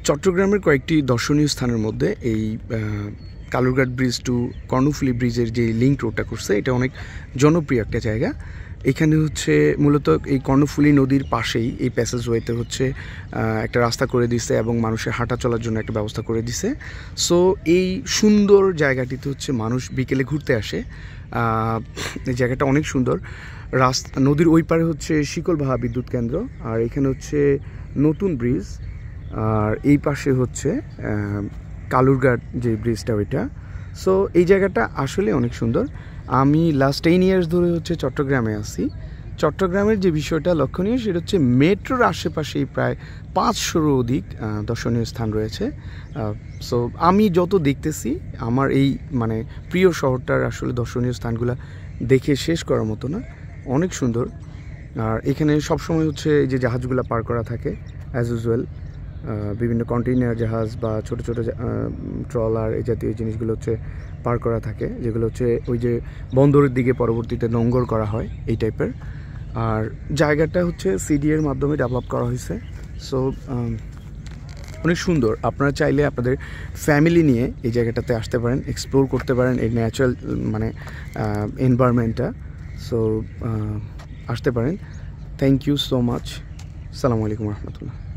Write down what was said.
চট্টগ্রামের কয়েকটি দর্শনীয় স্থানের মধ্যে এই কালুরঘাট ব্রিজ টু কর্ণফুলী ব্রিজের যে লিঙ্ক রোডটা করছে এটা অনেক জনপ্রিয় একটা জায়গা। এখানে হচ্ছে মূলত এই কর্ণফুলী নদীর পাশেই এই প্যাসেজওয়েতে হচ্ছে একটা রাস্তা করে দিছে এবং মানুষের হাঁটা চলার জন্য একটা ব্যবস্থা করে দিছে। সো এই সুন্দর জায়গাটিতে হচ্ছে মানুষ বিকেলে ঘুরতে আসে। এই জায়গাটা অনেক সুন্দর। নদীর ওই পারে হচ্ছে শিকলবাহা বিদ্যুৎ কেন্দ্র, আর এখানে হচ্ছে নতুন ব্রিজ, আর এই পাশে হচ্ছে কালুরঘাট যে ব্রিজটা ওইটা। সো এই জায়গাটা আসলে অনেক সুন্দর। আমি লাস্ট 10 ইয়ার্স ধরে হচ্ছে চট্টগ্রামে আছি। চট্টগ্রামের যে বিষয়টা লক্ষণীয় সেটা হচ্ছে মেট্রোর আশেপাশেই প্রায় 500-র অধিক দর্শনীয় স্থান রয়েছে। সো আমি যত দেখতেছি আমার এই মানে প্রিয় শহরটার আসলে দর্শনীয় স্থানগুলো দেখে শেষ করার মতো না, অনেক সুন্দর। আর এখানে সবসময় হচ্ছে এই যে জাহাজগুলো পার করা থাকে অ্যাজ ইউজুয়াল, বিভিন্ন কন্টেইনার জাহাজ বা ছোটো ছোটো ট্রলার এই জাতীয় জিনিসগুলো হচ্ছে পার করা থাকে, যেগুলো হচ্ছে ওই যে বন্দরের দিকে পরবর্তীতে নোঙ্গর করা হয় এই টাইপের। আর জায়গাটা হচ্ছে সিডিএর মাধ্যমে ডেভেলপ করা হয়েছে। সো অনেক সুন্দর। আপনারা চাইলে আপনাদের ফ্যামিলি নিয়ে এই জায়গাটাতে আসতে পারেন, এক্সপ্লোর করতে পারেন এই ন্যাচারাল মানে এনভায়রনমেন্টটা। সো আসতে পারেন। Thank you so much. আসসালামু আলাইকুম রহমতুল্লাহ।